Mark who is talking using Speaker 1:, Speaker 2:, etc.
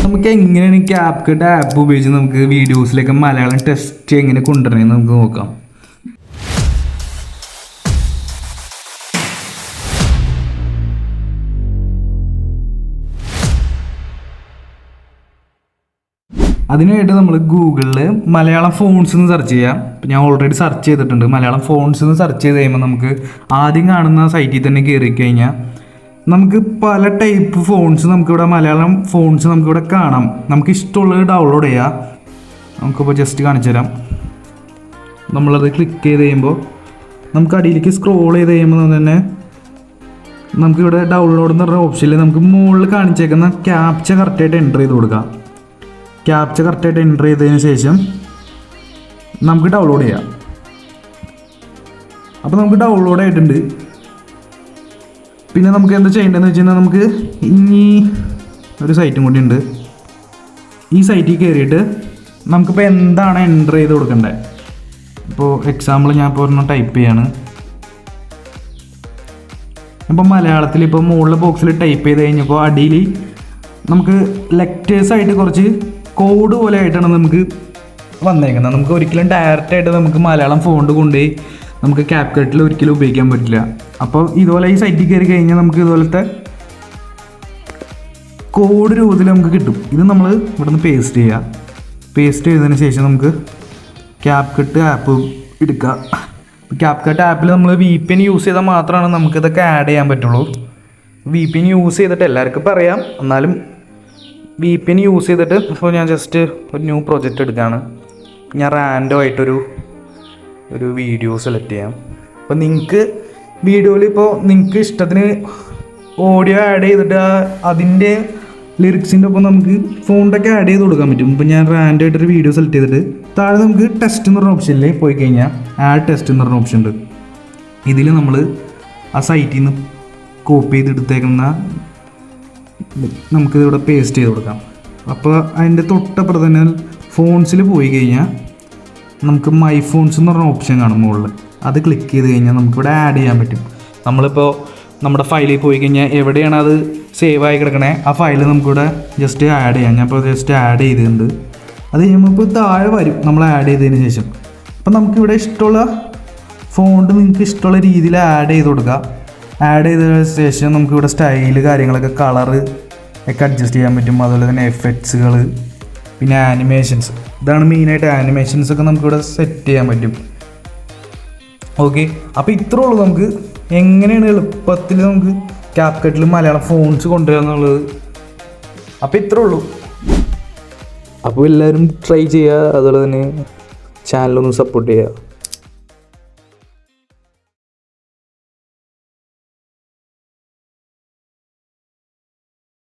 Speaker 1: നമുക്ക് എങ്ങനെയാണ് CapCut app ഉപയോഗിച്ച് നമുക്ക് വീഡിയോസിലേക്ക് മലയാളം ടെസ്റ്റ് എങ്ങനെ കൊണ്ടുവരണമെന്ന് നമുക്ക് നോക്കാം. അതിനായിട്ട് നമ്മൾ ഗൂഗിളിൽ മലയാളം ഫോൺസ് എന്ന് സെർച്ച് ചെയ്യാം. ഞാൻ ഓൾറെഡി സെർച്ച് ചെയ്തിട്ടുണ്ട്. മലയാളം ഫോൺസ് എന്ന് സെർച്ച് ചെയ്ത് കഴിയുമ്പോൾ നമുക്ക് ആദ്യം കാണുന്ന സൈറ്റിൽ തന്നെ കയറി കഴിഞ്ഞാൽ നമുക്ക് പല ടൈപ്പ് ഫോൺസ് നമുക്കിവിടെ മലയാളം ഫോൺസ് നമുക്കിവിടെ കാണാം. നമുക്ക് ഇഷ്ടമുള്ളത് ഡൗൺലോഡ് ചെയ്യാം. നമുക്കിപ്പോൾ ജസ്റ്റ് കാണിച്ചു തരാം. നമ്മളത് ക്ലിക്ക് ചെയ്ത് കഴിയുമ്പോൾ നമുക്ക് അടിയിലേക്ക് സ്ക്രോൾ ചെയ്ത് കഴിയുമ്പോൾ തന്നെ നമുക്കിവിടെ ഡൗൺലോഡ് എന്ന് പറഞ്ഞ ഓപ്ഷനിൽ നമുക്ക് മുകളിൽ കാണിച്ചേക്കുന്ന ക്യാപ്ച കറക്റ്റായിട്ട് എൻ്റർ ചെയ്ത് കൊടുക്കാം. ക്യാപ്ച കറക്റ്റായിട്ട് എൻ്റർ ചെയ്തതിന് ശേഷം നമുക്ക് ഡൗൺലോഡ് ചെയ്യാം. അപ്പോൾ നമുക്ക് ഡൗൺലോഡ് ആയിട്ടുണ്ട്. പിന്നെ നമുക്ക് എന്താ ചെയ്യേണ്ടതെന്ന് വെച്ച് കഴിഞ്ഞാൽ നമുക്ക് ഇനി ഒരു സൈറ്റും കൂടി ഉണ്ട്. ഈ സൈറ്റിൽ കയറിയിട്ട് നമുക്കിപ്പോൾ എന്താണ് എൻ്റർ ചെയ്ത് കൊടുക്കേണ്ടത്. ഇപ്പോൾ എക്സാമ്പിൾ ഞാൻ ഇപ്പോൾ ഒരെണ്ണം ടൈപ്പ് ചെയ്യാണ്. ഇപ്പോൾ മലയാളത്തിൽ ഇപ്പോൾ മുകളിലെ ബോക്സിൽ ടൈപ്പ് ചെയ്ത് കഴിഞ്ഞപ്പോൾ അടിയിൽ നമുക്ക് ലെറ്റേഴ്സായിട്ട് കുറച്ച് കോഡ് പോലെ ആയിട്ടാണ് നമുക്ക് വന്നേക്കുന്നത്. നമുക്ക് ഒരിക്കലും ഡയറക്റ്റായിട്ട് നമുക്ക് മലയാളം ഫോണ്ട് കൊണ്ടുപോയി നമുക്ക് CapCutൽ ഒരിക്കലും ഉപയോഗിക്കാൻ പറ്റില്ല. അപ്പോൾ ഇതുപോലെ ഈ സൈറ്റിൽ കയറി കഴിഞ്ഞാൽ നമുക്ക് ഇതുപോലത്തെ കോഡ് രൂപത്തിൽ നമുക്ക് കിട്ടും. ഇത് നമ്മൾ ഇവിടെ നിന്ന് പേസ്റ്റ് ചെയ്യുക. പേസ്റ്റ് ചെയ്തതിന് ശേഷം നമുക്ക് CapCut ആപ്പ് എടുക്കുക. CapCut ആപ്പിൽ നമ്മൾ VPN യൂസ് ചെയ്താൽ മാത്രമാണ് നമുക്കിതൊക്കെ ആഡ് ചെയ്യാൻ പറ്റുള്ളൂ. VPN യൂസ് ചെയ്തിട്ട് എല്ലാവർക്കും പറയാം, എന്നാലും VPN യൂസ് ചെയ്തിട്ട് ഇപ്പോൾ ഞാൻ ജസ്റ്റ് ഒരു ന്യൂ പ്രൊജക്റ്റ് എടുക്കുകയാണ്. ഞാൻ റാൻഡം ആയിട്ടൊരു വീഡിയോ സെലക്ട് ചെയ്യാം. അപ്പോൾ നിങ്ങൾക്ക് വീഡിയോയിൽ ഇപ്പോൾ നിങ്ങൾക്ക് ഇഷ്ടത്തിന് ഓഡിയോ ആഡ് ചെയ്തിട്ട് അതിൻ്റെ ലിറിക്സിൻ്റെ ഒപ്പം നമുക്ക് ഫോണ്ടൊക്കെ ആഡ് ചെയ്ത് കൊടുക്കാൻ പറ്റും. ഇപ്പോൾ ഞാൻ റാൻഡം ആയിട്ടൊരു വീഡിയോ സെലക്ട് ചെയ്തിട്ട് താഴെ നമുക്ക് ടെസ്റ്റ് എന്ന് പറഞ്ഞ ഓപ്ഷനിൽ പോയി കഴിഞ്ഞാൽ ആഡ് ടെസ്റ്റ് എന്ന് പറഞ്ഞ ഓപ്ഷൻ ഉണ്ട്. ഇതിൽ നമ്മൾ ആ സൈറ്റിൽ നിന്ന് കോപ്പി ചെയ്തെടുത്തേക്കുന്ന നമുക്കിതിവിടെ പേസ്റ്റ് ചെയ്ത് കൊടുക്കാം. അപ്പോൾ അതിൻ്റെ തൊട്ടപ്പുറത്ത് തന്നെ ഫോൺസിൽ പോയി കഴിഞ്ഞാൽ നമുക്ക് മൈ ഫോൺസ് എന്ന് പറഞ്ഞ ഓപ്ഷൻ കാണും മുകളിൽ. അത് ക്ലിക്ക് ചെയ്ത് കഴിഞ്ഞാൽ നമുക്കിവിടെ ആഡ് ചെയ്യാൻ പറ്റും. നമ്മളിപ്പോൾ നമ്മുടെ ഫയലിൽ പോയി കഴിഞ്ഞാൽ എവിടെയാണ് അത് സേവ് ആയി കിടക്കണേ ആ ഫയൽ നമുക്കിവിടെ ജസ്റ്റ് ആഡ് ചെയ്യാം. ഞാൻ ഇപ്പോൾ ജസ്റ്റ് ആഡ് ചെയ്തിട്ടുണ്ട്. അത് കഴിയുമ്പോൾ ഇപ്പോൾ താഴെ വരും നമ്മൾ ആഡ് ചെയ്തതിന് ശേഷം. അപ്പോൾ നമുക്കിവിടെ ഇഷ്ടമുള്ള ഫോണ്ട് നിങ്ങൾക്ക് ഇഷ്ടമുള്ള രീതിയിൽ ആഡ് ചെയ്ത് കൊടുക്കുക. ആഡ് ചെയ്തതിന് ശേഷം നമുക്കിവിടെ സ്റ്റൈല് കാര്യങ്ങളൊക്കെ കളറ് ഒക്കെ അഡ്ജസ്റ്റ് ചെയ്യാൻ പറ്റും. അതുപോലെ തന്നെ എഫക്ട്സുകൾ, പിന്നെ ആനിമേഷൻസ്. ഇതാണ് മെയിനായിട്ട് ആനിമേഷൻസ് ഒക്കെ നമുക്കിവിടെ സെറ്റ് ചെയ്യാൻ പറ്റും. ഓക്കെ, അപ്പോൾ ഇത്രേ ഉള്ളൂ നമുക്ക് എങ്ങനെയാണ് എളുപ്പത്തിൽ നമുക്ക് CapCutൽ മലയാളം ഫോൺസ് കൊണ്ടുവരിക എന്നുള്ളത്. അപ്പോൾ ഇത്രേ ഉള്ളൂ. അപ്പോൾ എല്ലാവരും ട്രൈ ചെയ്യുക. അതുപോലെ തന്നെ ചാനലൊന്ന് സപ്പോർട്ട് ചെയ്യുക.